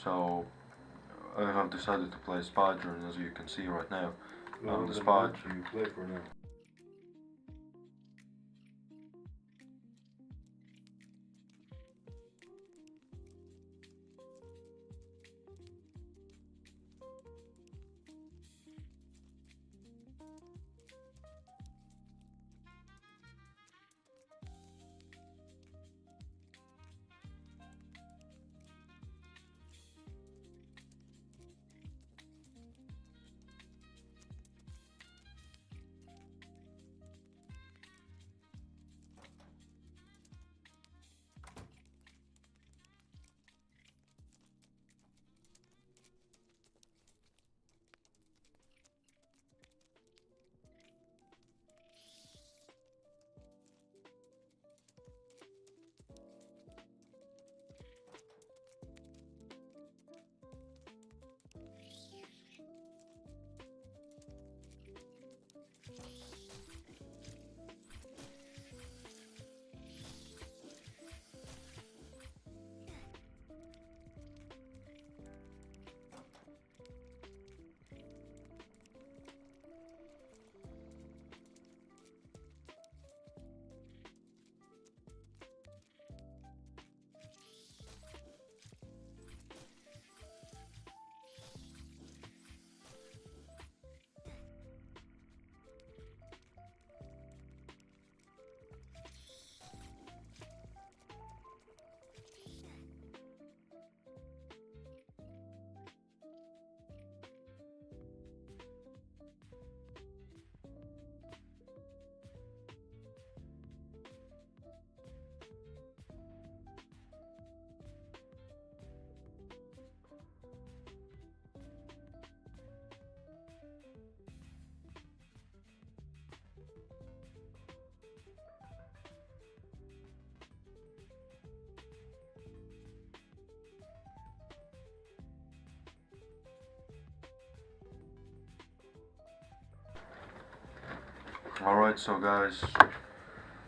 So I have decided to play Spider, and as you can see right now, Well, the then Spider. what do you play for now? Alright, so guys,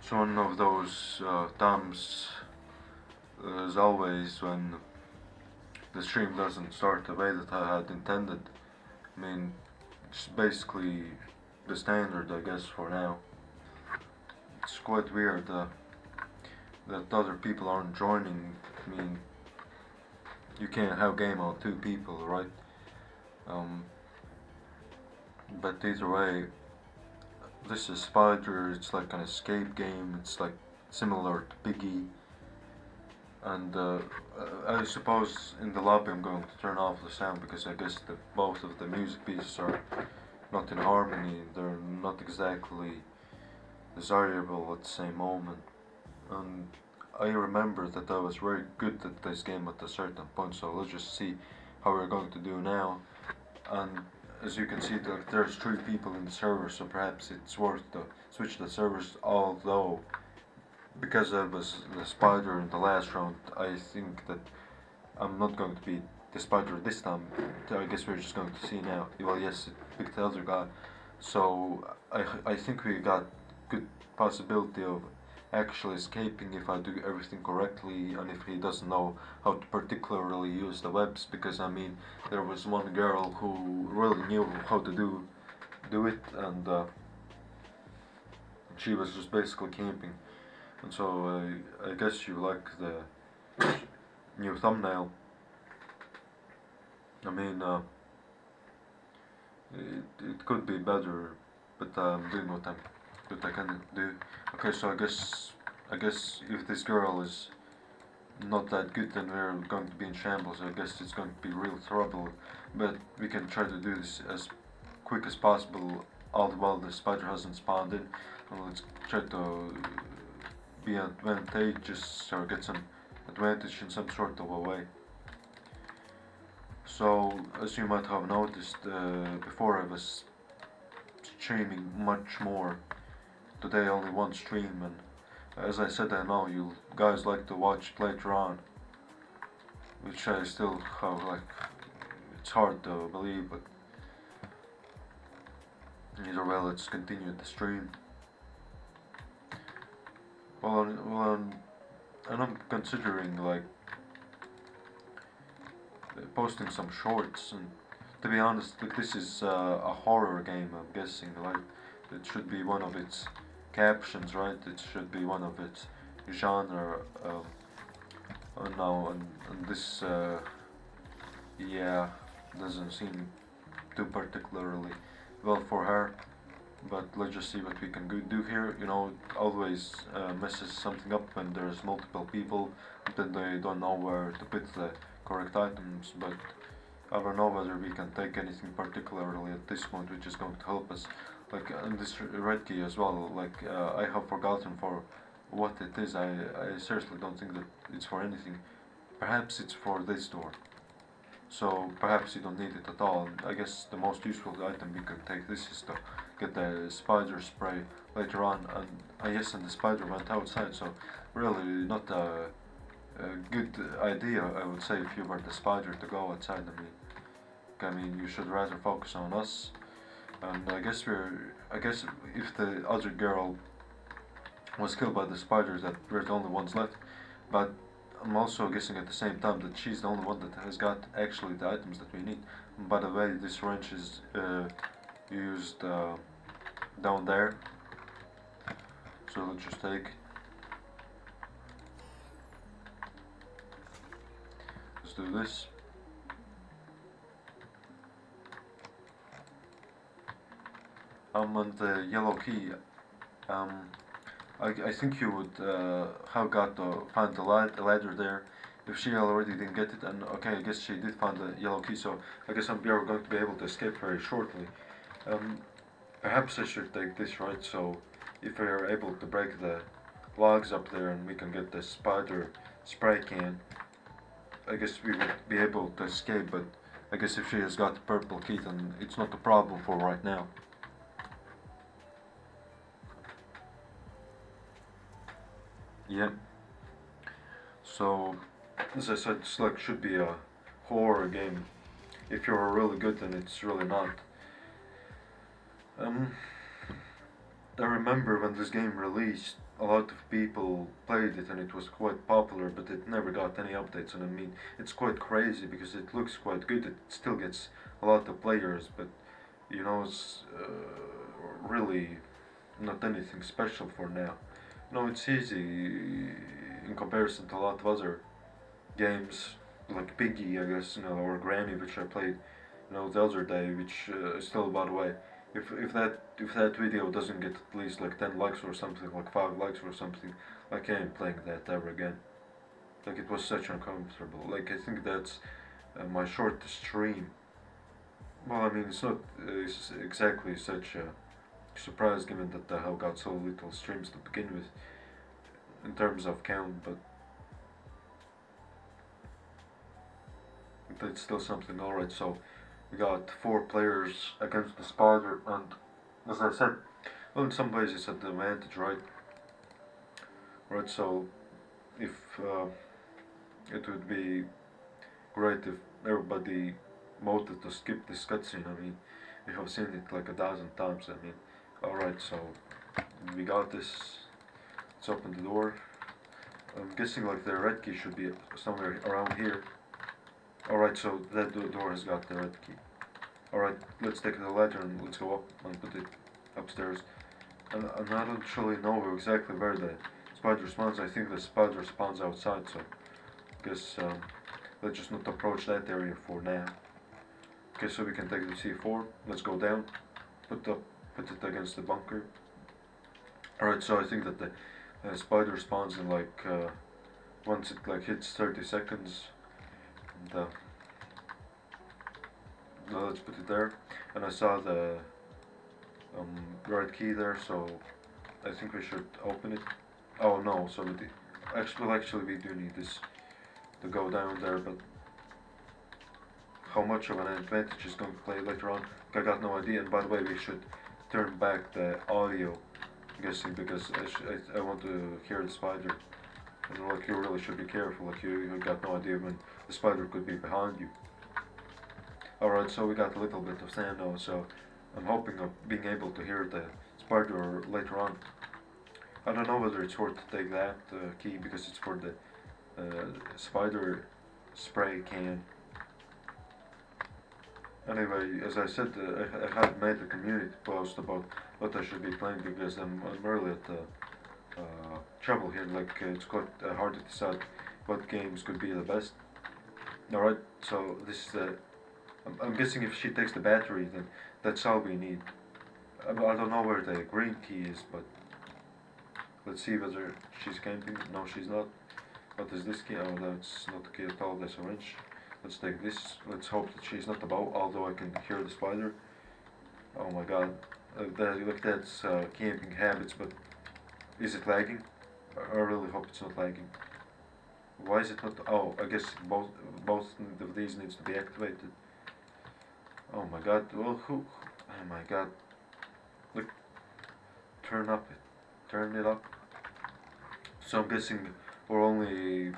it's one of those times, as always, when the stream doesn't start the way that I had intended. I mean, it's basically the standard, I guess, for now. It's quite weird that other people aren't joining. I mean, you can't have game on two people, right? But either way, this is Spider. It's like an escape game. It's like similar to Piggy. And I suppose in the lobby I'm going to turn off the sound because I guess both of the music pieces are not in harmony. They're not exactly desirable at the same moment. And I remember that I was very good at this game at a certain point, so let's just see how we're going to do now. And as you can see, there's 3 people in the server, so perhaps it's worth to switch the servers, although because I was the Spider in the last round, I think that I'm not going to be the Spider this time. I guess we're just going to see now. Well, yes, it picked the other guy, so I think we got good possibility of actually escaping if I do everything correctly and if he doesn't know how to particularly use the webs, because I mean there was one girl who really knew how to do it, and she was just basically camping. And so I guess you like the new thumbnail. I mean, it could be better, but I'm doing what I can do. Okay, so I guess if this girl is not that good, then we're going to be in shambles. I guess it's going to be real trouble, but we can try to do this as quick as possible, all the while the spider hasn't spawned in. And let's try to be advantageous or get some advantage in some sort of a way. So, as you might have noticed, before I was streaming much more. Today only one stream, and as I said, I know you guys like to watch it later on, which I still have, like, it's hard to believe, but either way, let's continue the stream. And I'm considering, like, posting some shorts, and to be honest, like, this is a horror game, I'm guessing, right? It should be one of its captions, right? It should be one of its genre. No, and this, yeah, doesn't seem too particularly well for her. But let's just see what we can do here. You know, it always messes something up when there's multiple people, then they don't know where to put the correct items. But I don't know whether we can take anything particularly at this point which is going to help us. Like in this red key as well, like I have forgotten for what it is. I seriously don't think that it's for anything. Perhaps it's for this door. So perhaps you don't need it at all. And I guess the most useful item we can take this is to get the spider spray later on. And I guess and the spider went outside, so really not a good idea, I would say, if you were the spider to go outside. I mean, you should rather focus on us. And I guess if the other girl was killed by the spiders, that we're the only ones left. But I'm also guessing at the same time that she's the only one that has got actually the items that we need. And by the way, this wrench is used down there. So let's just take. Let's do this. And the yellow key. I think you would have got to find the ladder there if she already didn't get it. And okay, I guess she did find the yellow key, so I guess we are going to be able to escape very shortly. Perhaps I should take this, right? So if we are able to break the logs up there and we can get the spider spray can, I guess we would be able to escape. But I guess if she has got the purple key, then it's not a problem for right now. Yeah. So, as I said, this like should be a horror game. If you're really good, then it's really not. I remember when this game released, a lot of people played it and it was quite popular, but it never got any updates. And I mean, it's quite crazy because it looks quite good. It still gets a lot of players, but you know, it's really not anything special for now. No, it's easy in comparison to a lot of other games like Piggy, I guess, you know, or Granny, which I played, you know, the other day, which still, by the way, if that video doesn't get at least like 10 likes or something, like 5 likes or something, I can't playing that ever again. Like it was such uncomfortable. Like I think that's my shortest stream. Well, I mean, it's not exactly such a surprise given that I have got so little streams to begin with in terms of count, but that's still something. Alright, so we got 4 players against the spider, and as I said, well, in some ways it's an advantage, right? Right, so if it would be great if everybody voted to skip this cutscene. I mean, we have seen it like 1,000 times. I mean, alright, so we got this. Let's open the door. I'm guessing like the red key should be somewhere around here. Alright, so that door has got the red key. Alright, let's take the ladder and let's go up and put it upstairs. And I don't actually know exactly where the spider spawns. I think the spider spawns outside, so I guess let's just not approach that area for now. Okay, so we can take the C4. Let's go down. Put it against the bunker. Alright, so I think that the spider spawns in like once it like hits 30 seconds. And, let's put it there. And I saw the red key there, so I think we should open it. Oh no, so actually we do need this to go down there, but how much of an advantage is going to play later on, I got no idea. And by the way, we should turn back the audio, I'm guessing, because I want to hear the spider. And like you really should be careful, like you got no idea when the spider could be behind you. Alright, so we got a little bit of sand now, so I'm hoping of being able to hear the spider later on. I don't know whether it's worth to take that key because it's for the spider spray can. Anyway, as I said, I had made a community post about what I should be playing because I'm really at the trouble here. Like it's quite hard to decide what games could be the best. All right, so this is I'm guessing if she takes the battery, then that's all we need. I don't know where the green key is, but let's see whether she's camping. No, she's not. What is this key? Oh, that's not the key at all. That's orange. Let's take this. Let's hope that she's not about. Although I can hear the spider. Oh my god. Look, that's camping habits, but is it lagging? I really hope it's not lagging. Why is it not? Oh, I guess both of these needs to be activated. Oh my god. Well, who? Oh my god. Look, turn up it. Turn it up. So I'm guessing our only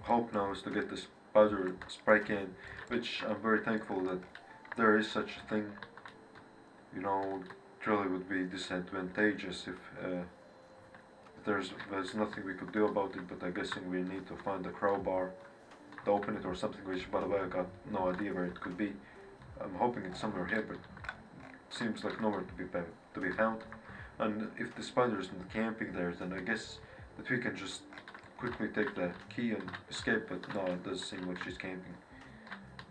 hope now is to get this spider spray can, which I'm very thankful that there is such a thing. You know, it really would be disadvantageous if there's nothing we could do about it, but I'm guessing we need to find a crowbar to open it or something, which by the way I got no idea where it could be. I'm hoping it's somewhere here, but it seems like nowhere to be found. And if the spider isn't camping there, then I guess that we can just quickly take the key and escape, but no, it does seem like she's camping.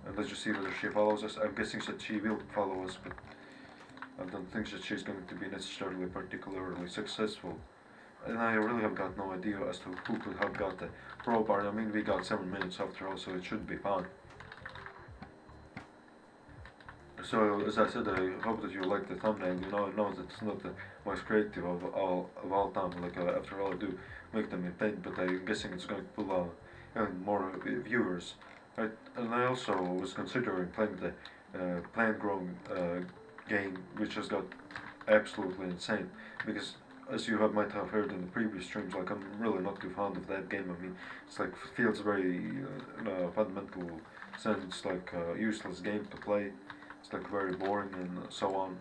And let's just see whether she follows us. I'm guessing that she will follow us, but I don't think that she's going to be necessarily particularly successful. And I really have got no idea as to who could have got the crowbar. I mean, we got 7 minutes after all, so it should be fine. So, as I said, I hope that you like the thumbnail. You know, I know that it's not the most creative of all time. Like, after all, I do make them in paint, but I'm guessing it's going to pull even more viewers. Right? And I also was considering playing the plant-grown game, which has got absolutely insane. Because, as you might have heard in the previous streams, like I'm really not too fond of that game. I mean, it's like feels very, in a fundamental sense, like a useless game to play. It's like very boring and so on.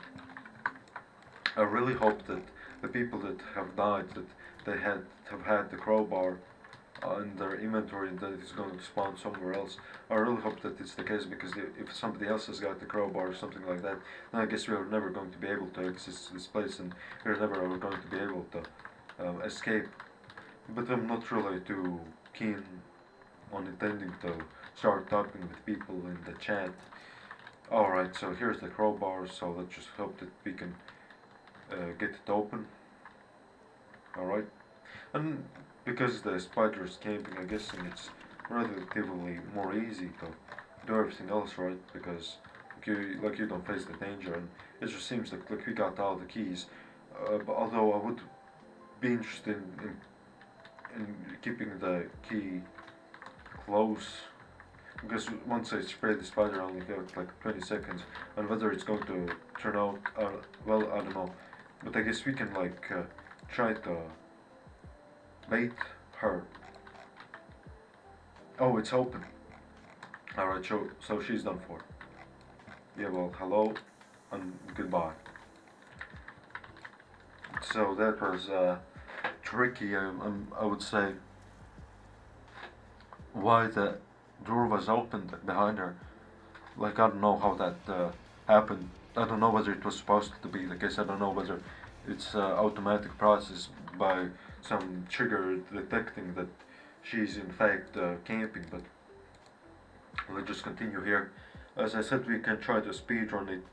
I really hope that the people that have died, that they have had the crowbar in their inventory and that it's going to spawn somewhere else. I really hope that it's the case, because if somebody else has got the crowbar or something like that, then I guess we are never going to be able to access this place and we're never ever going to be able to escape. But I'm not really too keen on intending to start talking with people in the chat. Alright, so here's the crowbar, so let's just hope that we can get it open. Alright, and because the spider is camping, I'm guessing it's relatively more easy to do everything else, right? Because you don't face the danger, and it just seems like we got all the keys. But although I would be interested in keeping the key close, because once I spray the spider, I only have like 20 seconds, and whether it's going to turn out, well, I don't know. But I guess we can like try to bait her. Oh, it's open. Alright, so she's done for. Yeah, well, hello and goodbye. So that was tricky, I would say. Why the door was opened behind her. Like, I don't know how that happened. I don't know whether it was supposed to be the case. I don't know whether it's automatic process by some trigger detecting that she's in fact camping, but let's just continue here. As I said, we can try to speedrun it.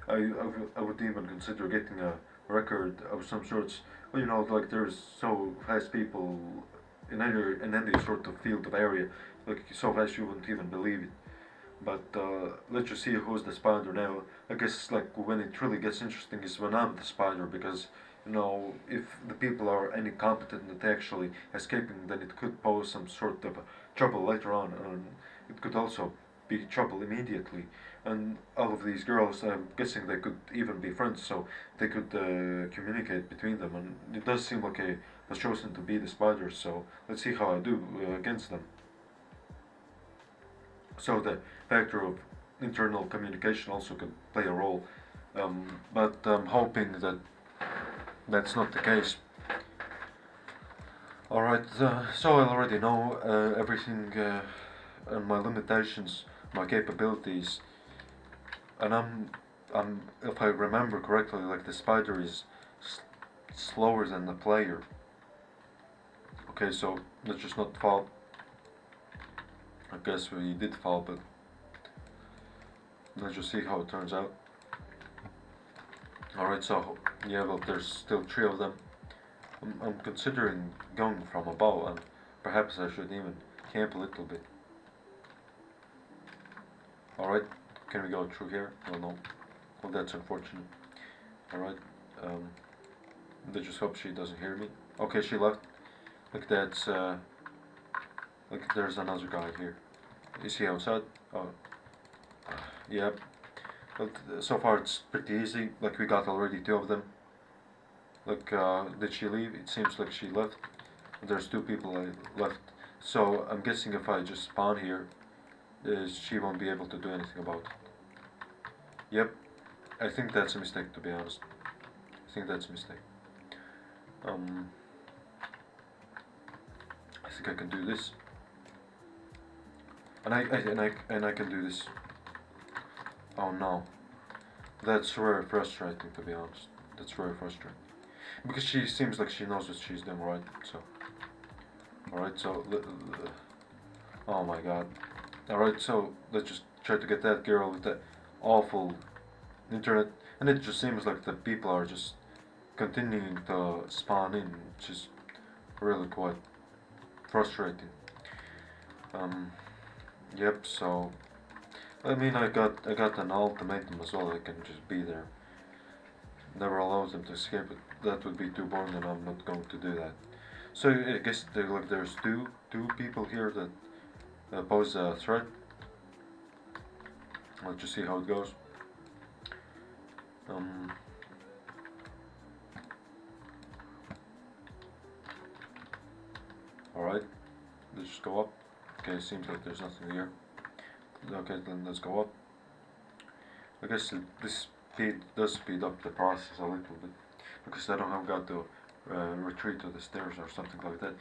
I would even consider getting a record of some sorts. Well, you know, like there's so fast people in any sort of field of area, like so fast you wouldn't even believe it. But let's just see who's the spider now. I guess like when it really gets interesting is when I'm the spider, because you know, if the people are any competent at actually escaping, then it could pose some sort of trouble later on, and it could also be trouble immediately. And all of these girls, I'm guessing they could even be friends, so they could communicate between them. And it does seem like I was chosen to be the spider, so let's see how I do against them. So the factor of internal communication also could play a role, but I'm hoping that that's not the case. Alright, so I already know everything and my limitations, my capabilities. and if I remember correctly, like the spider is slower than the player. Okay, so let's just not fall. I guess we did fall, but let's just see how it turns out. Alright, so yeah, well, there's still 3 of them. I'm considering going from above, and perhaps I should even camp a little bit. Alright, can we go through here? Oh no. Well, that's unfortunate. Alright, let's just hope she doesn't hear me. Okay, she left. Look, that's, look, there's another guy here. Is he outside? Oh, yeah. But so far it's pretty easy. Like, we got already 2 of them. Like, did she leave? It seems like she left. There's 2 people left. So I'm guessing if I just spawn here, she won't be able to do anything about it. Yep, I think that's a mistake, to be honest. I think that's a mistake. I think I can do this, and I can do this. Oh no, that's very frustrating, to be honest. That's very frustrating because she seems like she knows what she's doing, right? So, alright, so oh my god. Alright, so let's just try to get that girl with that awful internet, and it just seems like the people are just continuing to spawn in, which is really quite frustrating. Yep. So I mean, I got an ultimatum as well. I can just be there. Never allows them to escape. But that would be too boring, and I'm not going to do that. So I guess there's two people here that pose a threat. Let's just see how it goes. Alright, let's just go up. Okay, seems like there's nothing here. Okay, then let's go up. I guess this does speed up the process a little bit, because I don't have got to retreat to the stairs or something like that.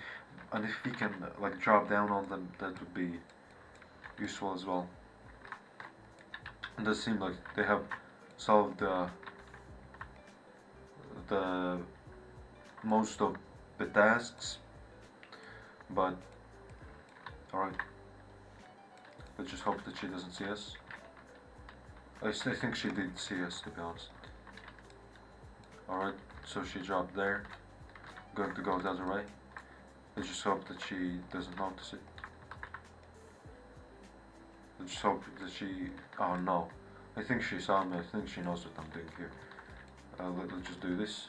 And if we can like drop down on them, that would be useful as well. It does seem like they have solved the most of the tasks, but alright, let's just hope that she doesn't see us. I think she did see us, to be honest. Alright, so she dropped there. Going to go the other way. Let's just hope that she doesn't notice it. Let's just hope that she... Oh no, I think she saw me. I think she knows what I'm doing here. Let's just do this.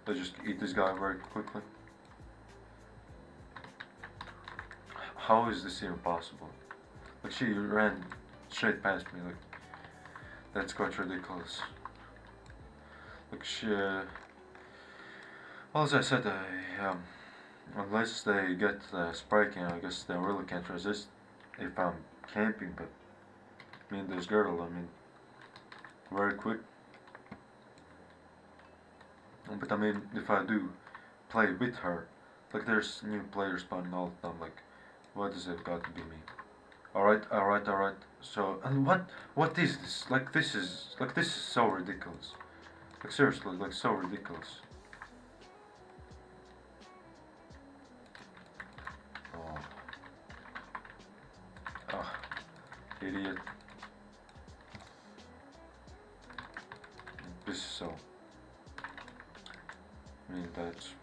Let's just eat this guy very quickly. How is this even possible? Like, she ran straight past me. Like, that's quite ridiculous. Like, she... well, as I said, unless they get spray can, I guess they really can't resist if I'm camping. But me and this girl, I mean, very quick. But I mean, if I do play with her, like, there's new players spawning all the time. Like, why does it got to be me? Alright. So, and what is this? Like, this is so ridiculous. Like, seriously, like, so ridiculous. Oh. Ah, idiot. This is so... I mean, that's...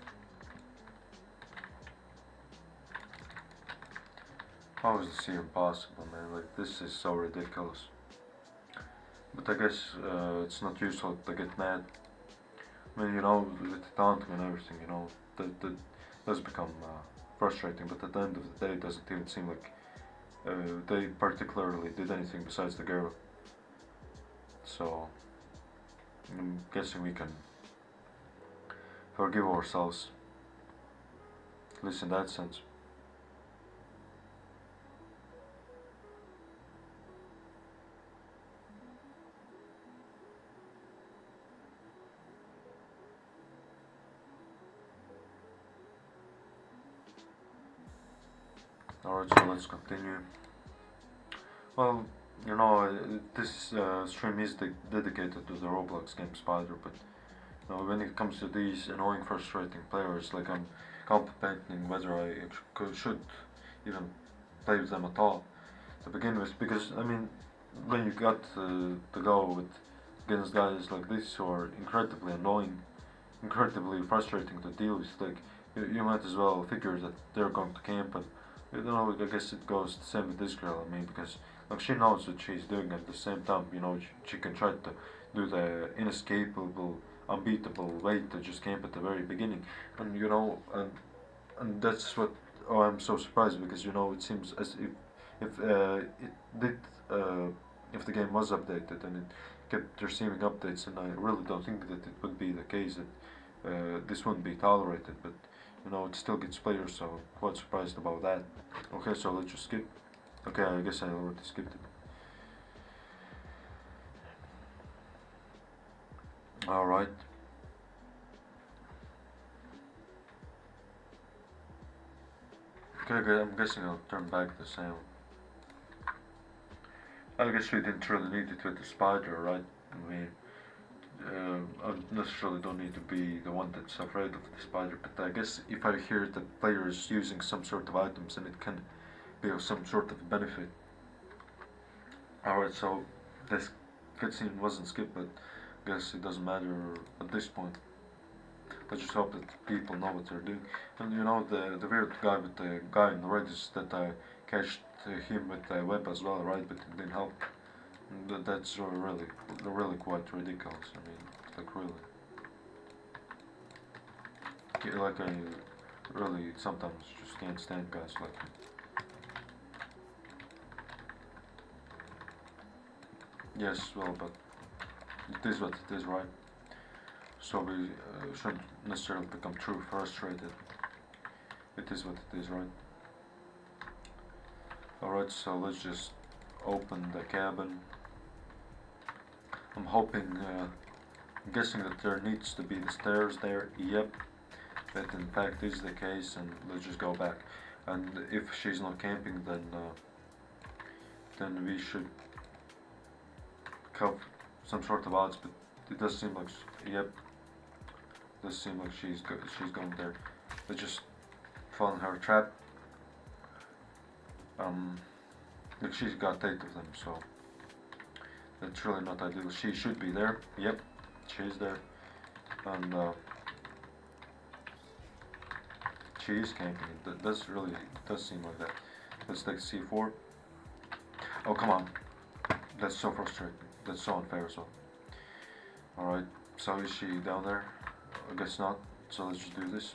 How is this even possible, man? Like, this is so ridiculous. But I guess it's not useful to get mad. I mean, you know, with the taunting and everything, you know, that does become frustrating. But at the end of the day, it doesn't even seem like they particularly did anything besides the girl. So I'm guessing we can forgive ourselves, at least in that sense. Alright, so let's continue. Well, You know, this stream is dedicated to the Roblox game Spider, but you know, when it comes to these annoying, frustrating players, like I'm contemplating whether I should even play with them at all to begin with, because I mean, when you got to go with against guys like this who are incredibly annoying, incredibly frustrating to deal with, like you might as well figure that they're going to camp, and you know, I guess it goes the same with this girl. I mean, because like she knows what she's doing at the same time. You know, she can try to do the inescapable, unbeatable way to just camp at the very beginning, and you know, and that's what. Oh, I'm so surprised because you know it seems as if it did if the game was updated and it kept receiving updates, and I really don't think that it would be the case that this wouldn't be tolerated, but you know it still gets players, so I'm quite surprised about that. Okay, so let's just skip. Okay, I guess I already skipped it. Alright. Okay, good. I'm guessing I'll turn back the sound. I guess we didn't really need it with the spider, right? I mean, I necessarily don't need to be the one that's afraid of the spider, but I guess if I hear that player is using some sort of items and it can be of some sort of benefit. Alright, so this cutscene wasn't skipped, but I guess it doesn't matter at this point. I just hope that people know what they're doing. And you know, the weird guy with the guy in the red is that I catched him with the web as well, right? But it didn't help. That's really quite ridiculous. I mean, like really. Like I really sometimes just can't stand guys like him. Yes, well, but it is what it is, right? So we shouldn't necessarily become too frustrated. It is what it is, right? Alright, so let's just open the cabin. I'm hoping, I'm guessing that there needs to be the stairs there. Yep, that in fact is the case, and let's just go back. And if she's not camping, then we should have some sort of odds. But it does seem like, yep, it does seem like she's going there. Let's just fall in her trap. Like she's got 8 of them, so that's really not ideal. She should be there. Yep, she's there, and she is camping. It does seem like that. Let's take C4. Oh come on, that's so frustrating. That's so unfair as well. All right, so is she down there? I guess not. So let's just do this.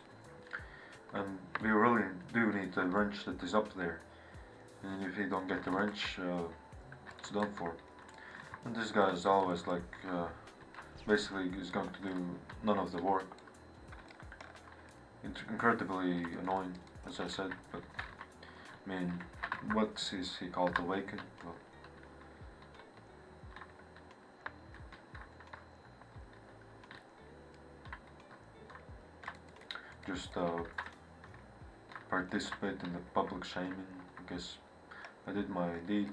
And we really do need the wrench that is up there. And if you don't get the wrench, it's done for. And this guy is always like, basically is going to do none of the work. It's incredibly annoying, as I said, but I mean, what is he called, awaken? Well, just participate in the public shaming. I guess I did my deed.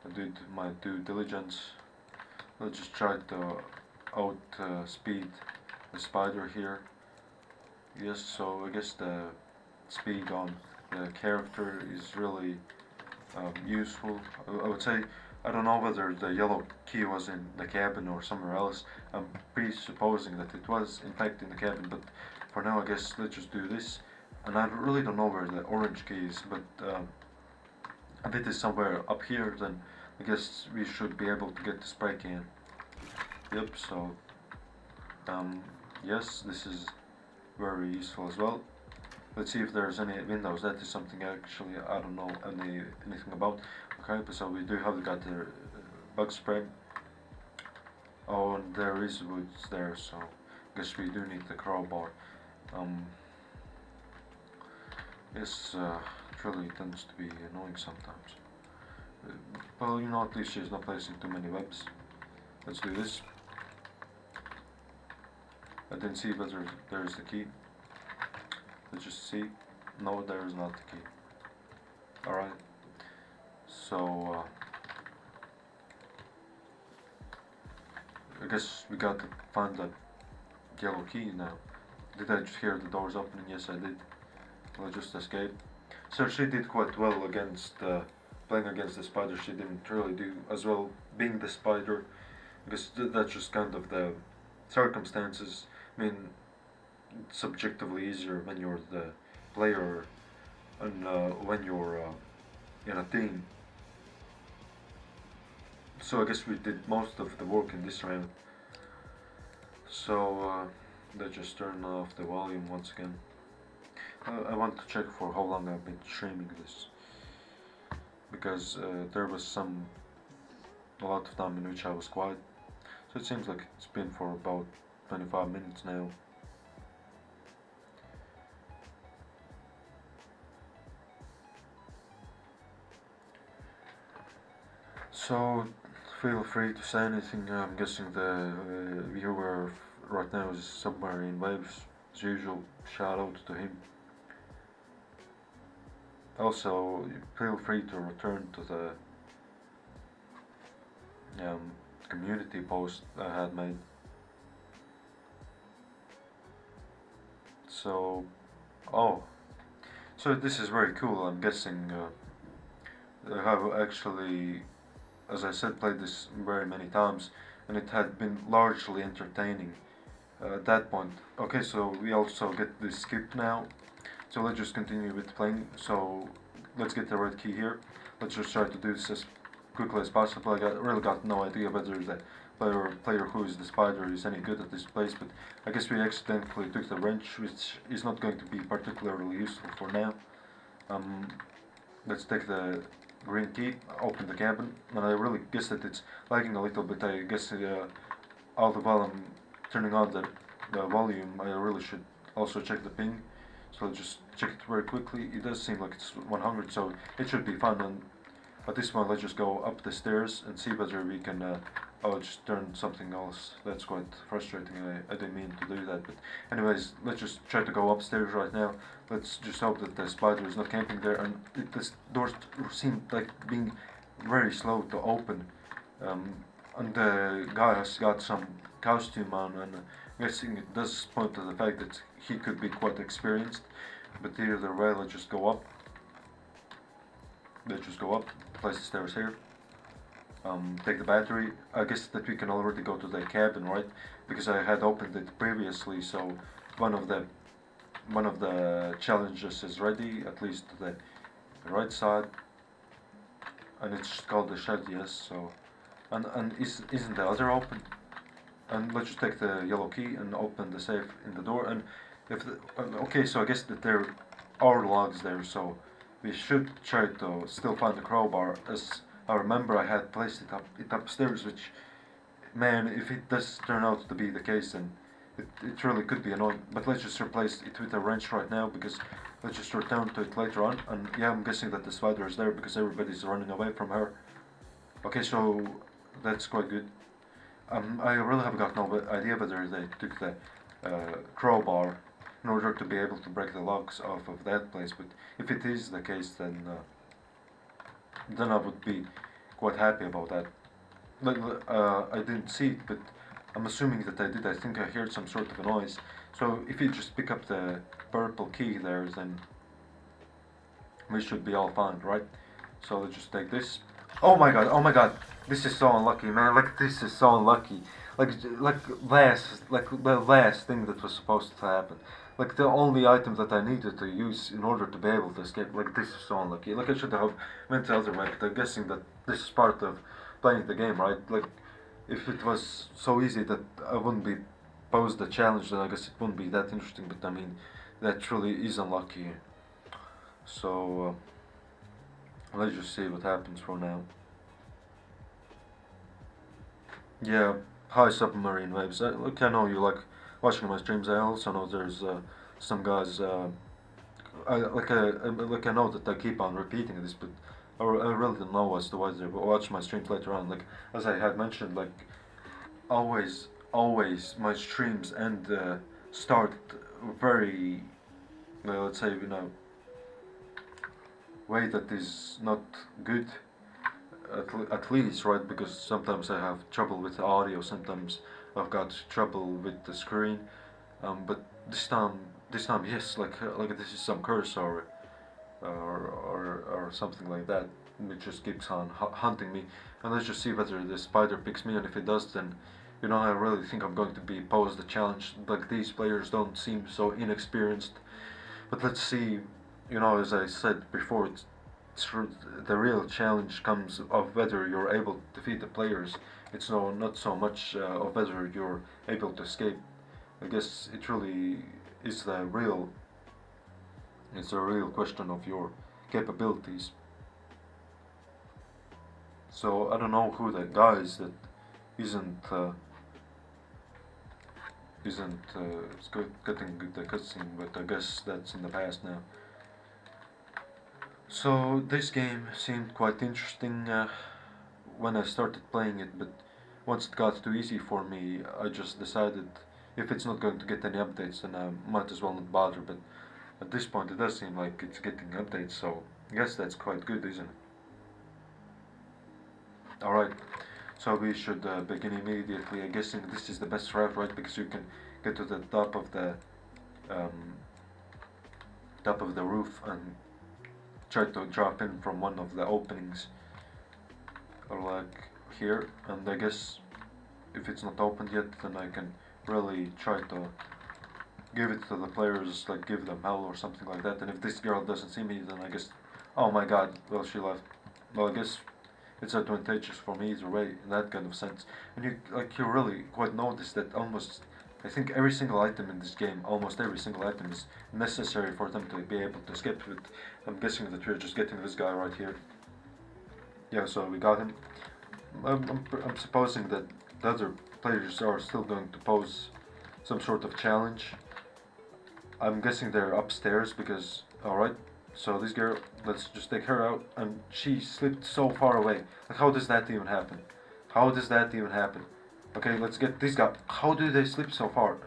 I did my due diligence. Let's just try to outspeed the spider here. Yes, so I guess the speed on the character is really useful. I would say, I don't know whether the yellow key was in the cabin or somewhere else. I'm presupposing that it was in fact in the cabin, but for now I guess let's just do this. And I really don't know where the orange key is, but if it is somewhere up here, then I guess we should be able to get the spray can. Yep, so yes, this is very useful as well. Let's see if there's any windows. That is something actually I don't know anything about. Okay, but so we do have got the bug spray. Oh, and there is woods there, so I guess we do need the crowbar. Yes, it really tends to be annoying sometimes. Well, you know, at least she's not placing too many webs. Let's do this. I didn't see whether there is the key. Let's just see. No, there is not the key. Alright. So, I guess we got to find that yellow key now. Did I just hear the doors opening? Yes, I did. I just escaped. So she did quite well against playing against the spider. She didn't really do as well being the spider, because that's just kind of the circumstances. I mean, it's subjectively easier when you're the player and when you're in a team. So I guess we did most of the work in this round. So let's just turn off the volume once again. I want to check for how long I've been streaming this, because there was a lot of time in which I was quiet. So it seems like it's been for about 25 minutes now. So feel free to say anything. I'm guessing the viewer right now is somewhere in waves as usual. Shout out to him. Also, feel free to return to the community post I had made. So, oh, so this is very cool. I'm guessing I have actually, as I said, played this very many times, and it had been largely entertaining at that point. Okay, so we also get this skip now. So let's just continue with playing. So let's get the red key here. Let's just try to do this as quickly as possible. I really got no idea whether the player who is the spider is any good at this place, but I guess we accidentally took the wrench, which is not going to be particularly useful for now. Let's take the green key, open the cabin, and I really guess that it's lagging a little bit. I guess all the while I'm turning on the volume, I really should also check the ping. So I'll just check it very quickly. It does seem like it's 100, so it should be fine. And at this point, let's just go up the stairs and see whether we can. Oh, just turn something else. That's quite frustrating. I didn't mean to do that, but anyways, let's just try to go upstairs right now. Let's just hope that the spider is not camping there. And the doors seem like being very slow to open. And the guy has got some costume on, and I'm guessing it does point to the fact that he could be quite experienced. But either way, let's just go up. Let's just go up, place the stairs here. Take the battery. I guess that we can already go to the cabin, right? Because I had opened it previously, so one of the challenges is ready, at least to the right side. And it's called the shed, yes. So, and isn't the other open? And let's just take the yellow key and open the safe in the door. And if okay, so I guess that there are logs there, so we should try to still find the crowbar. As I remember, I had placed it upstairs, which, man, if it does turn out to be the case, then it really could be annoying. But let's just replace it with a wrench right now, because let's just return to it later on. And yeah, I'm guessing that the spider is there because everybody's running away from her. Okay, so that's quite good. I really have got no idea whether they took the crowbar in order to be able to break the locks off of that place, but if it is the case, then I would be quite happy about that. Like, I didn't see it, but I'm assuming that I did. I think I heard some sort of a noise. So if you just pick up the purple key there, then we should be all fine, right? So let's just take this. Oh my god, this is so unlucky, man. Like, this is so unlucky. Like the last thing that was supposed to happen. Like, the only item that I needed to use in order to be able to escape. Like, this is so unlucky. Like, I should have went the other way, but I'm guessing that this is part of playing the game, right? Like, if it was so easy that I wouldn't be posed the challenge, then I guess it wouldn't be that interesting, but I mean, that truly is unlucky. So, let's just see what happens for now. Yeah, hi submarine waves. Look, I know you like watching my streams. I also know there's some guys. I know that I keep on repeating this, but I really don't know as to why they watch my streams later on. Like, as I had mentioned, like, always my streams end start very, let's say, way that is not good. at least, right? Because sometimes I have trouble with the audio, sometimes I've got trouble with the screen. But this time, yes, like this is some curse or something like that. It just keeps on hunting me, and let's just see whether the spider picks me. And if it does, then I really think I'm going to be posed a challenge. Like these players don't seem so inexperienced, but let's see. As I said before, the real challenge comes of whether you're able to defeat the players. It's not so much of whether you're able to escape. I guess it really is the real. It's a real question of your capabilities. So I don't know who the guy is that isn't getting the cutscene, but I guess that's in the past now. So this game seemed quite interesting when I started playing it, but once it got too easy for me, I just decided if it's not going to get any updates, then I might as well not bother. But at this point, it does seem like it's getting updates, so I guess that's quite good, isn't it? Alright, so we should begin immediately. I'm guessing this is the best route, right? Because you can get to the um, top of the roof and try to drop in from one of the openings, or like here. And I guess if it's not opened yet, then I can really try to give it to the players, like give them hell or something like that. And if this girl doesn't see me, then I guess, oh my god, well, she left. Well, I guess it's advantageous for me either way in that kind of sense. And you really quite notice that almost, I think every single item in this game, almost every single item is necessary for them to be able to escape. But I'm guessing that we're just getting this guy right here. Yeah, so we got him. I'm supposing that the other players are still going to pose some sort of challenge. I'm guessing they're upstairs because, alright, so this girl, let's just take her out, and she slipped so far away. Like, how does that even happen? How does that even happen? Okay, let's get this guy. How do they slip so far?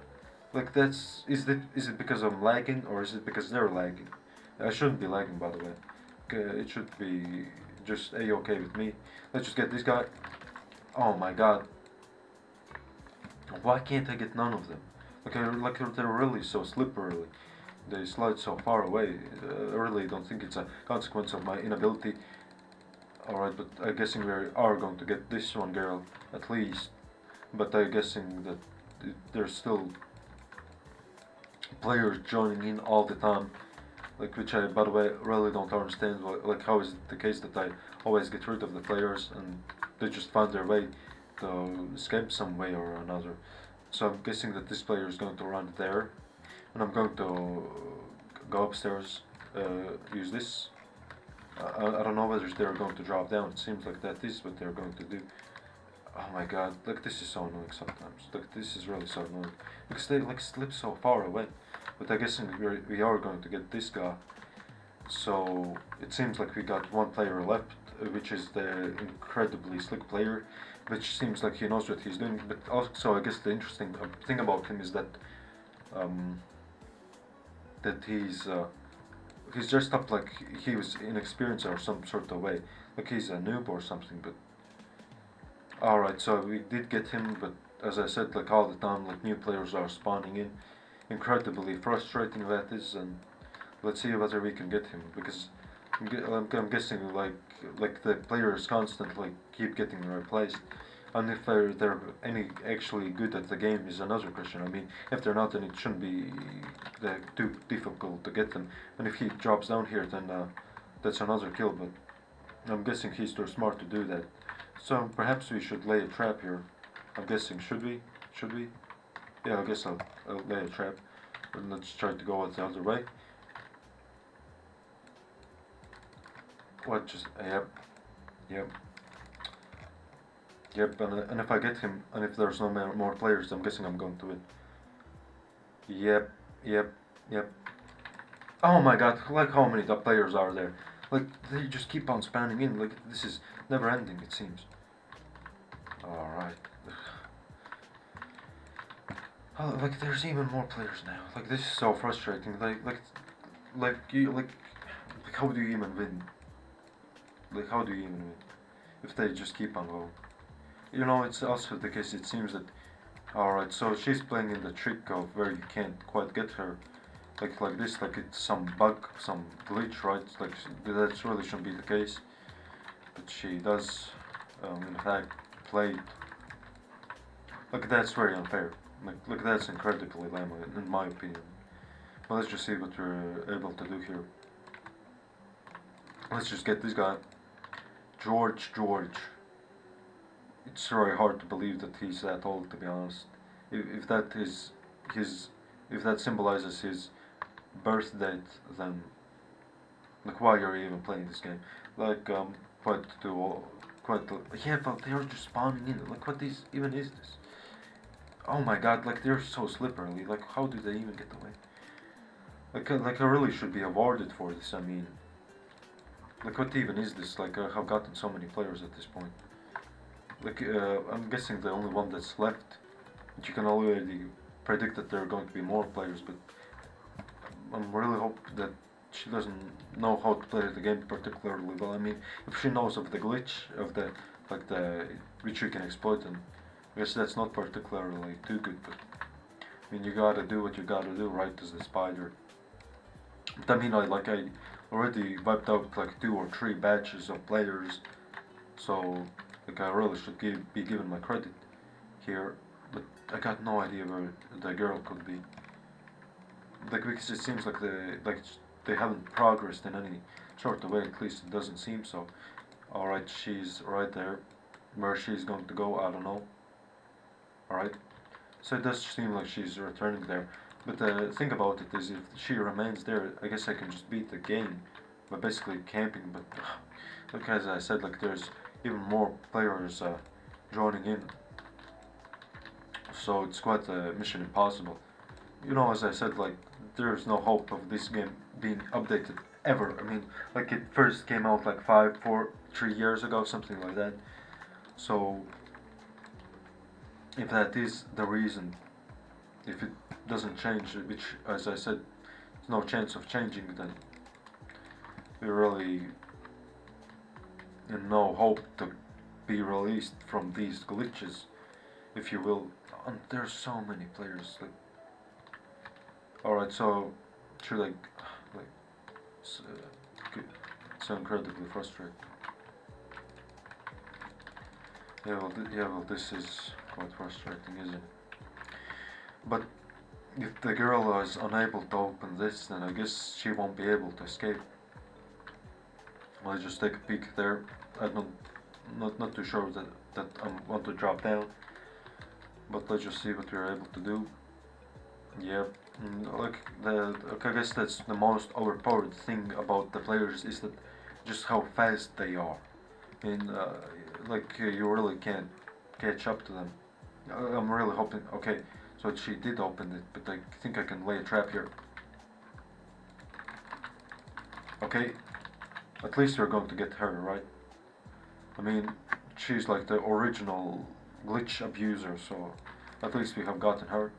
Like, is it because I'm lagging, or is it because they're lagging? I shouldn't be lagging, by the way. Okay, it should be just a-okay with me. Let's just get this guy. Oh my god. Why can't I get none of them? Like they're really so slippery. They slide so far away. I really don't think it's a consequence of my inability. Alright, but I'm guessing we are going to get this one girl, at least. But I'm guessing that there's still players joining in all the time. Like, which I, by the way, really don't understand. Like, how is it the case that I always get rid of the players and they just find their way to escape some way or another? So I'm guessing that this player is going to run there, and I'm going to go upstairs, use this. I don't know whether they're going to drop down. It seems like that is what they're going to do. Oh my god, like this is so annoying sometimes. Like this is really so annoying. Because they like slip so far away. But I guess we are going to get this guy. So it seems like we got one player left, which is the incredibly slick player, which seems like he knows what he's doing. But also, I guess the interesting thing about him is that he's dressed up like he was inexperienced or some sort of way, like he's a noob or something. But alright, so we did get him, but as I said, like all the time, like new players are spawning in. Incredibly frustrating that is, and let's see whether we can get him, because I'm guessing like the players constantly keep getting replaced, and if they're any actually good at the game is another question. I mean, if they're not, then it shouldn't be too difficult to get them, and if he drops down here, then that's another kill, but I'm guessing he's too smart to do that. So perhaps we should lay a trap here. I'm guessing, should we? Should we? Yeah, I guess I'll lay a trap. And let's try to go the other way. What, just, yep. Yep, and if I get him, and if there's no more players, I'm guessing I'm going to win. Yep. Oh my god, like how many players are there? Like, they just keep on spamming in, like, this is never ending, it seems. Alright. Oh, like, there's even more players now. Like, this is so frustrating. Like, how do you even win? Like, how do you even win? if they just keep on going. You know, it's also the case, it seems that, alright, so she's playing in the trick of where you can't quite get her, like this, like it's some bug, some glitch, right? Like, that really shouldn't be the case, but she does, in fact, play. Look, that's very unfair. Like, look, that's incredibly lame, in my opinion. But let's just see what we're able to do here. Let's just get this guy. George. It's very hard to believe that he's that old, to be honest. If that is his, if that symbolizes his birth date, then like why are you even playing this game? Like yeah, but they're just spawning in. Like what is even is this? Oh my god! Like they're so slippery. Like how do they even get away? Like I really should be awarded for this. I mean, like what even is this? Like I have gotten so many players at this point. Like I'm guessing the only one that's left. You can already predict that there are going to be more players, but I'm really hope that she doesn't know how to play the game particularly well. I mean, if she knows of the glitch of the which you can exploit, and I guess that's not particularly too good. But I mean, you gotta do what you gotta do, right? As the spider. But I mean, I already wiped out like 2 or 3 batches of players, so like I really should be given my credit here. But I got no idea where the girl could be. Like because it seems like they haven't progressed in any sort of way. At least it doesn't seem so. Alright, she's right there. Where she's going to go, I don't know. Alright. So it does seem like she's returning there. But the thing about it is if she remains there, I guess I can just beat the game by basically camping. But look, as I said, like there's even more players joining in. So it's quite a mission impossible. You know, as I said, like there's no hope of this game being updated ever. I mean, like it first came out like 3 years ago, something like that. So if that is the reason, if it doesn't change, which as I said, there's no chance of changing, then we're really in no hope to be released from these glitches, if you will. And there's so many players. Like, alright, so should like it's, so incredibly frustrating. Well, this is quite frustrating, isn't it? But if the girl is unable to open this, then I guess she won't be able to escape. Let's just take a peek there. I'm not too sure that I want to drop down, but let's just see what we're able to do. Yep. Like I guess that's the most overpowered thing about the players is that just how fast they are. I mean, you really can't catch up to them. I'm really hoping. Okay, so she did open it, but I think I can lay a trap here. Okay, at least we're going to get her, right? I mean, she's like the original glitch abuser, so at least we have gotten her.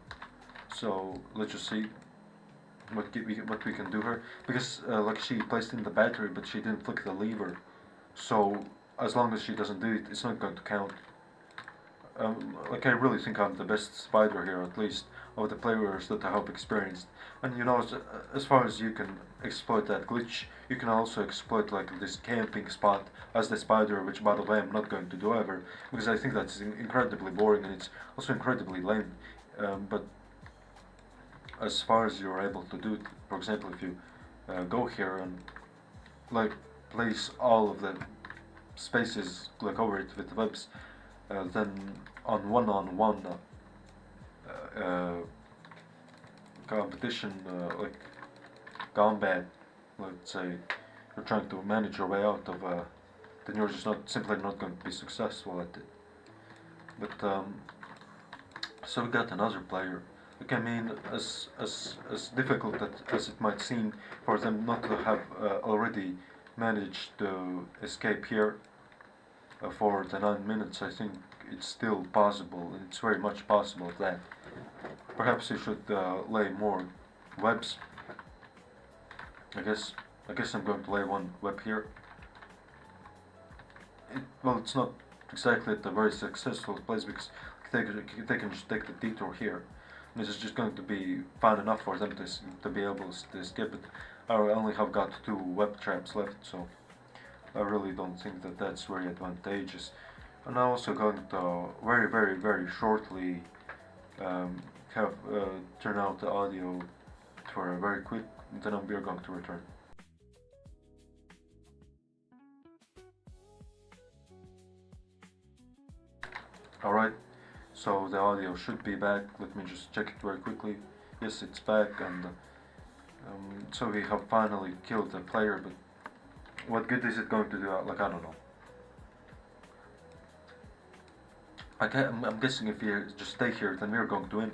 So let's just see what we can do her, because like she placed in the battery, but she didn't flick the lever. So as long as she doesn't do it, it's not going to count. Like I really think I'm the best spider here, at least of the players that I have experienced. And you know, as far as you can exploit that glitch, you can also exploit like this camping spot as the spider, which by the way I'm not going to do ever, because I think that's incredibly boring and it's also incredibly lame. But as far as you're able to do it, for example, if you go here and like place all of the spaces like over it with webs, then on one-on-one competition, like combat, let's say you're trying to manage your way out of, then you're just simply not going to be successful at it. But so we got another player. Like, I mean, as difficult as it might seem for them not to have already managed to escape here for the 9 minutes, I think it's still possible, and it's very much possible that perhaps you should lay more webs. I guess I'm going to lay one web here. well, it's not exactly at a very successful place because they can just take the detour here. This is just going to be fine enough for them to be able to skip it. I only have got 2 web traps left, so I really don't think that that's very advantageous. And I'm also going to very shortly um, have turn out the audio for a very quick, then we are going to return. Alright, so the audio should be back. Let me just check it very quickly. Yes, it's back, and so we have finally killed the player, but what good is it going to do? Like, I don't know. I'm guessing if we just stay here, then we're going to win.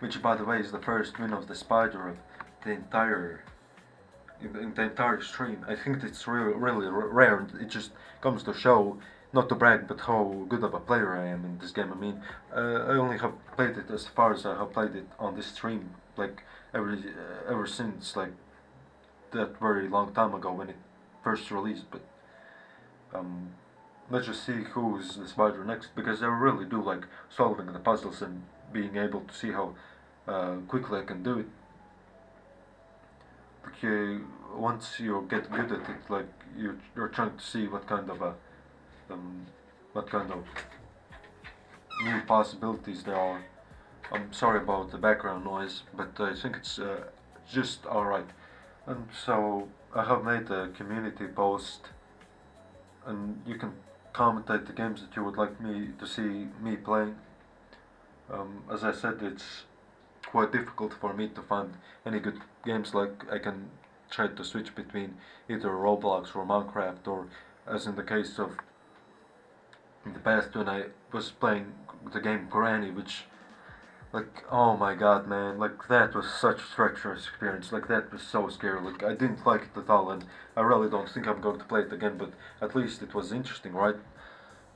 Which, by the way, is the first win of the spider of the entire in the entire stream. I think it's really rare. And it just comes to show, not to brag, but how good of a player I am in this game. I mean, I only have played it as far as I have played it on this stream, like ever since like that very long time ago when it first released. But um, let's just see who's the spider next, because I really do like solving the puzzles and being able to see how quickly I can do it. Like once you get good at it, like you're trying to see what kind of new possibilities there are. I'm sorry about the background noise, but I think it's just alright. And so I have made a community post, and you can commentate the games that you would like me to see me playing. As I said, it's quite difficult for me to find any good games. Like, I can try to switch between either Roblox or Minecraft, or as in the case of in the past when I was playing the game Granny, which, like, oh my god, man, like, that was such a treacherous experience. Like, that was so scary. Like, I didn't like it at all, and I really don't think I'm going to play it again, but at least it was interesting, right?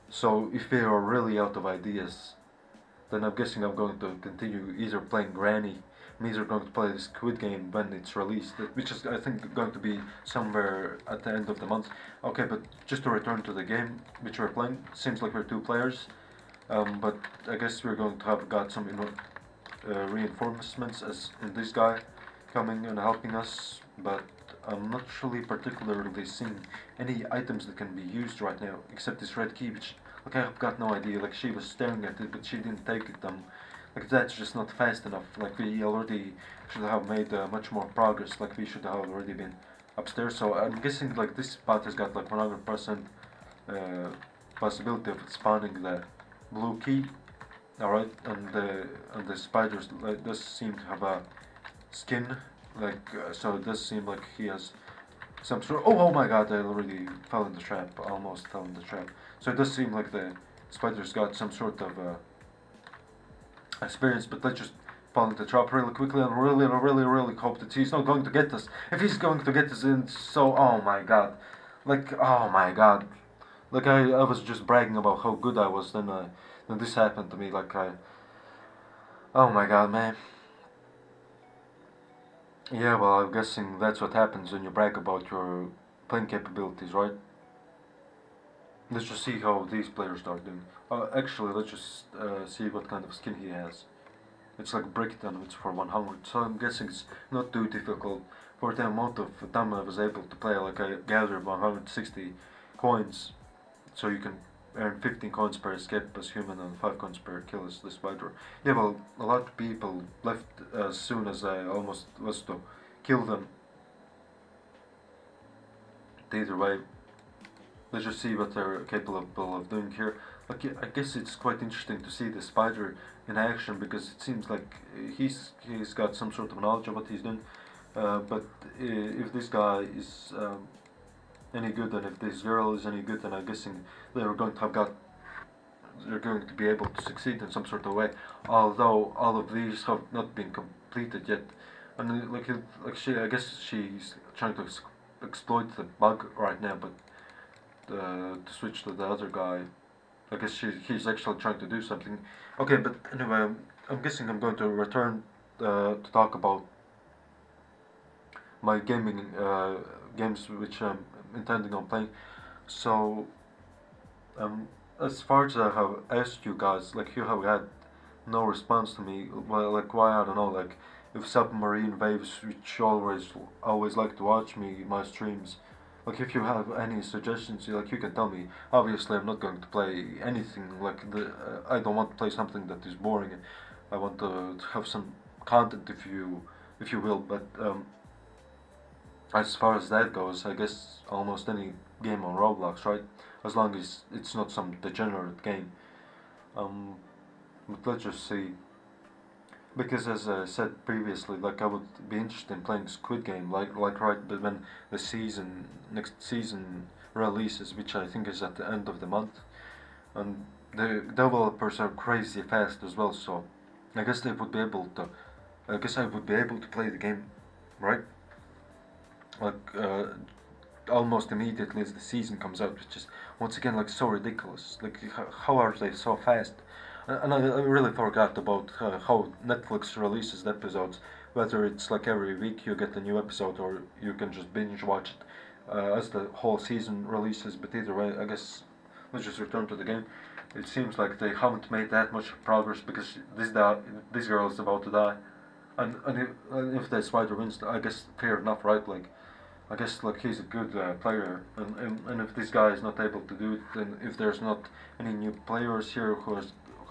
So if they are really out of ideas, then I'm guessing I'm going to continue either playing Granny. I'm either going to play the Squid Game when it's released, which is, I think, going to be somewhere at the end of the month. Okay, but just to return to the game which we're playing, seems like we're 2 players, but I guess we're going to have got some reinforcements, as in this guy coming and helping us, but I'm not really particularly seeing any items that can be used right now, except this red key, which, like, I've got no idea. Like, she was staring at it, but she didn't take it. Like, that's just not fast enough. Like, we already should have made much more progress. Like, we should have already been upstairs. So I'm guessing, like, this spot has got like 100% possibility of spawning the blue key. Alright, and the spiders does seem to have a skin. Like, so it does seem like he has some sort. Oh my god! I already fell in the trap. Almost fell in the trap. So it does seem like the spider's got some sort of experience. But let's just fall into the trap really quickly and really hope that he's not going to get us. If he's going to get us in, so oh my god, like, oh my god, like, I was just bragging about how good I was. Then this happened to me. Like, oh my god, man. Yeah, well, I'm guessing that's what happens when you brag about your playing capabilities, right? Let's just see how these players are doing. Actually, let's just see what kind of skin he has. It's like Brickton, it's for 100, so I'm guessing it's not too difficult. For the amount of time I was able to play, like, I gathered 160 coins, so you can earn 15 coins per escape as human and 5 coins per kill as the spider. Yeah, well, a lot of people left as soon as I almost was to kill them. Either way, let's just see what they're capable of doing here. Like, I guess it's quite interesting to see the spider in action, because it seems like he's got some sort of knowledge of what he's doing. But if this guy is any good, and if this girl is any good, then I'm guessing they're going to be able to succeed in some sort of way. Although all of these have not been completed yet, and I guess she's trying to exploit the bug right now. But to switch to the other guy, I guess he's actually trying to do something. Okay, but anyway, I'm guessing I'm going to return to talk about my gaming games which I'm intending on playing. So Um, as far as I have asked you guys, like you have had no response to me. Well, like why I don't know. Like if Submarine Waves, which always like to watch me my streams, like if you have any suggestions, like you can tell me. Obviously, I'm not going to play anything like I don't want to play something that is boring. I want to have some content, if you will. But as far as that goes, I guess almost any game on Roblox, right? As long as it's not some degenerate game. Um, but let's just see. Because as I said previously, like I would be interested in playing Squid Game, like right, but when the next season releases, which I think is at the end of the month, and the developers are crazy fast as well. So I guess they would be able to. I guess I would be able to play the game, right? Like almost immediately as the season comes out, which is once again like so ridiculous. Like how are they so fast? And I really forgot about how Netflix releases the episodes. Whether it's like every week you get a new episode or you can just binge watch it as the whole season releases. But either way, I guess let's just return to the game. It seems like they haven't made that much progress because this girl is about to die, and if the spider wins, I guess fair enough, right? Like I guess like he's a good player, and if this guy is not able to do it, then if there's not any new players here who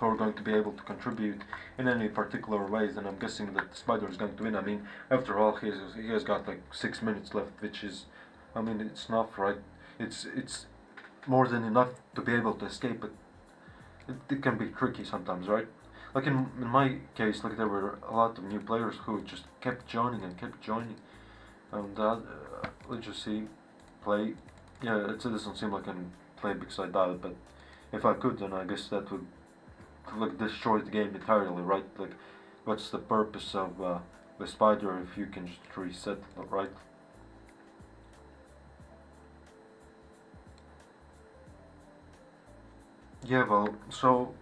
are going to be able to contribute in any particular ways, then I'm guessing that Spider is going to win. I mean, after all, he has got like 6 minutes left, which is, I mean, it's enough, right? It's more than enough to be able to escape, but it can be tricky sometimes, right? Like in my case, like there were a lot of new players who just kept joining and kept joining. And let's just see, play. Yeah, it doesn't seem like I can play because I died, but if I could, then I guess that would like destroy the game entirely, right? Like, what's the purpose of the spider if you can just reset, right? Yeah, well, so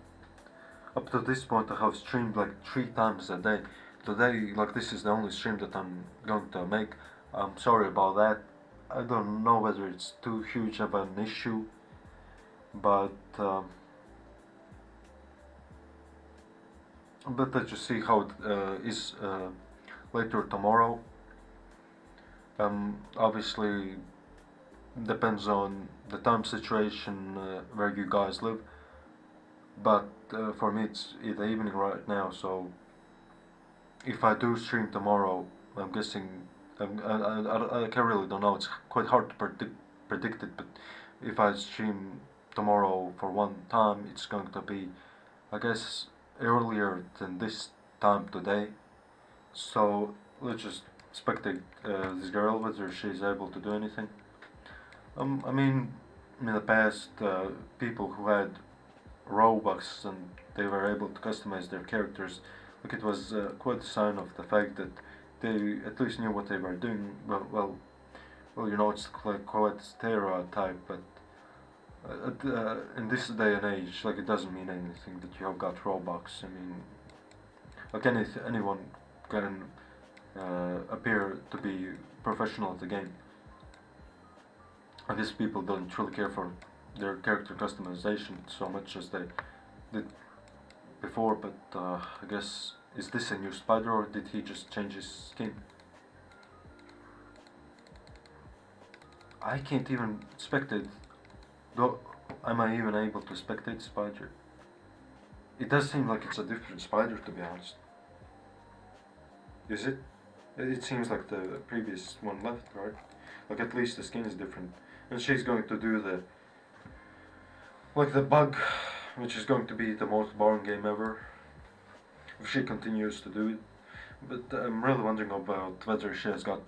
up to this point, I have streamed like 3 times a day. Today, like this is the only stream that I'm going to make. I'm sorry about that. I don't know whether it's too huge of an issue, but let's just see how it is later tomorrow. Obviously, depends on the time situation where you guys live. But for me, it's in the evening right now, so if I do stream tomorrow, I'm guessing I really don't know. It's quite hard to predict it, but if I stream tomorrow for one time, it's going to be, I guess, earlier than this time today. So let's just spectate this girl whether she's able to do anything. I mean, in the past, people who had Robux and they were able to customize their characters, like it was quite a sign of the fact that they at least knew what they were doing. You know, it's like quite a stereotype, but in this day and age, like it doesn't mean anything that you have got Robux. I mean, like anyone can appear to be professional at the game. I guess people don't really care for their character customization so much as they did before, but I guess, is this a new spider or did he just change his skin? I can't even spectate. Though, am I even able to spectate spider? It does seem like it's a different spider, to be honest. Is it? It seems like the previous one left, right? Like at least the skin is different. And she's going to do the bug, which is going to be the most boring game ever if she continues to do it. But I'm really wondering about whether she has got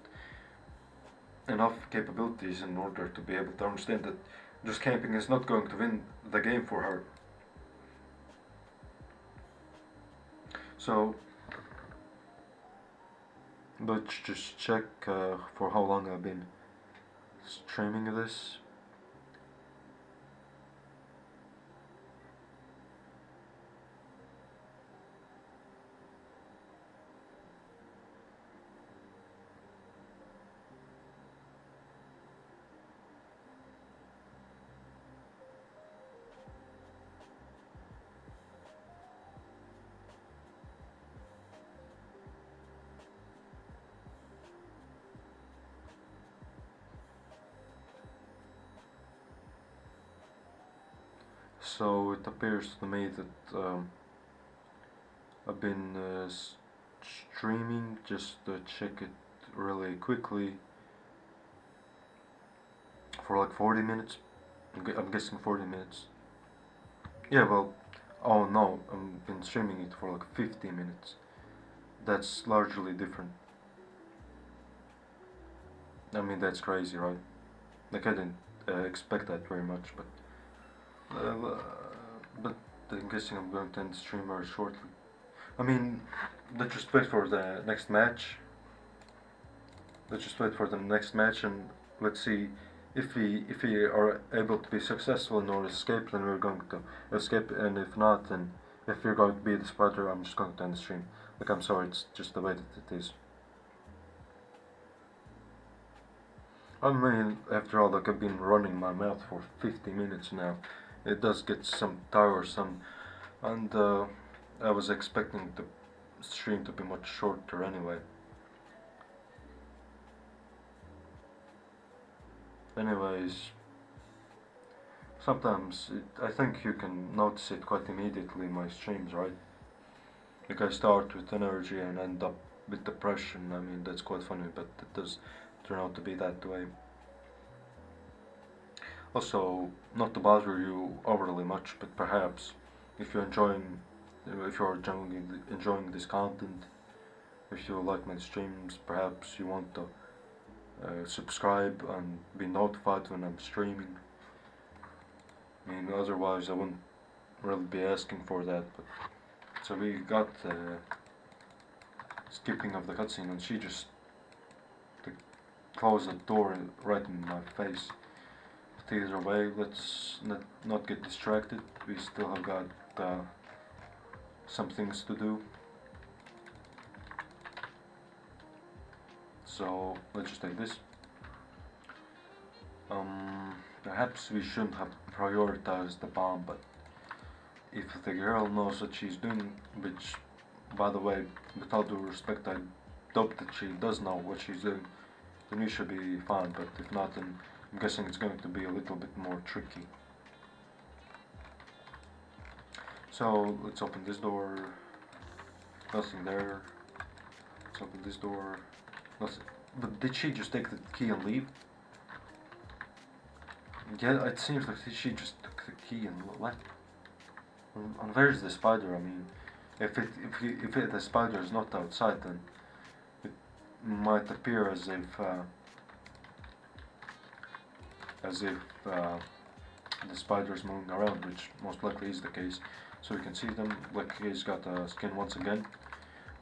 enough capabilities in order to be able to understand that just camping is not going to win the game for her. So let's just check for how long I've been streaming this. So it appears to me that I've been streaming, just to check it really quickly, for like 40 minutes. I'm guessing 40 minutes. Yeah, well, oh no, I've been streaming it for like 50 minutes. That's largely different. I mean, that's crazy, right? Like, I didn't expect that very much, but I'm guessing I'm going to end the stream very shortly. I mean, let's just wait for the next match. Let's just wait for the next match, and let's see if we are able to be successful in our escape. Then we're going to escape, and if not, then if we're going to be the spider, I'm just going to end the stream. Like, I'm sorry, it's just the way that it is. I mean, after all, like, I've been running my mouth for 50 minutes now. It does get some tiresome, and I was expecting the stream to be much shorter anyway. Anyways, sometimes I think you can notice it quite immediately in my streams, right? Like, I start with energy and end up with depression. I mean, that's quite funny, but it does turn out to be that way. Also, not to bother you overly much, but perhaps if you're enjoying this content, if you like my streams, perhaps you want to subscribe and be notified when I'm streaming. I mean, otherwise I wouldn't really be asking for that. But so we got skipping of the cutscene, and she just closed the door right in my face. But either way, let's not get distracted. We still have got some things to do. So let's just take this. Perhaps we shouldn't have prioritized the bomb, but if the girl knows what she's doing, which, by the way, with all due respect, I doubt that she does know what she's doing, then we should be fine. But if not, then I'm guessing it's going to be a little bit more tricky. So let's open this door. Nothing there. Let's open this door. Nothing. But did she just take the key and leave? Yeah, it seems like she just took the key and left. And where's the spider? I mean, if the spider is not outside, then it might appear as if the spider is moving around, which most likely is the case. So we can see them. Like, he's got a skin once again.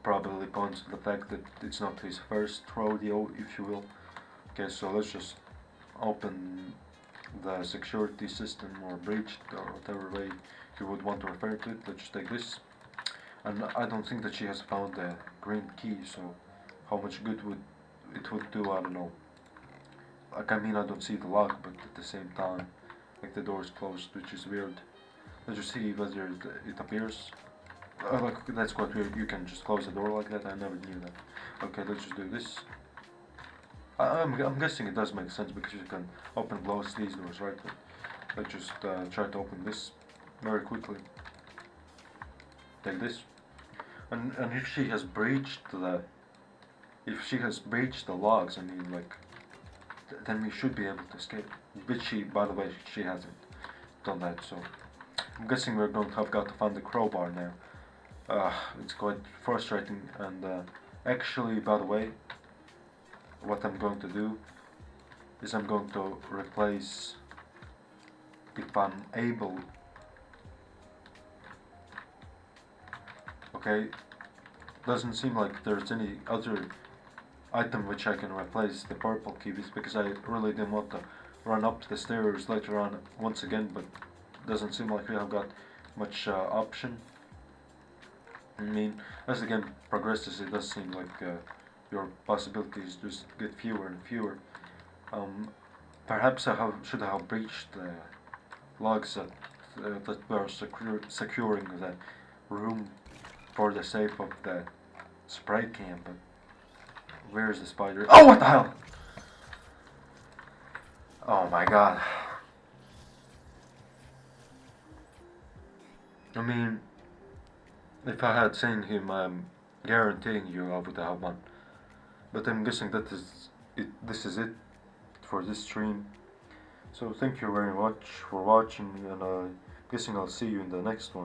Probably points to the fact that it's not his first rodeo, if you will. Okay, so let's just open the security system, or breached, or whatever way you would want to refer to it. Let's just take this. And I don't think that she has found the green key, so how much good it would do, I don't know. Like, I mean, I don't see the lock, but at the same time, like, the door is closed, which is weird. Let's just see whether it appears. Like, that's quite weird. You can just close the door like that. I never knew that. Okay, let's just do this. I'm guessing it does make sense because you can open and close these doors, right? But let's just try to open this very quickly. Take this. And if she has breached the logs, I mean, like, then we should be able to escape. Which she, by the way, she hasn't done that. So I'm guessing we're going to have got to find the crowbar now. It's quite frustrating. And actually, by the way, what I'm going to do is I'm going to replace, if I'm able, okay, doesn't seem like there's any other item which I can replace the purple key with, because I really didn't want to run up the stairs later on once again, but doesn't seem like we have got much option. I mean, as the game progresses, it does seem like your possibilities just get fewer and fewer. Perhaps I should have breached the logs that were securing the room for the safe of the spray can, but where is the spider? Oh, what the hell! Oh my god. I mean, if I had seen him, I'm guaranteeing you I would have won. But I'm guessing that is it. This is it for this stream. So thank you very much for watching, and I'm guessing I'll see you in the next one.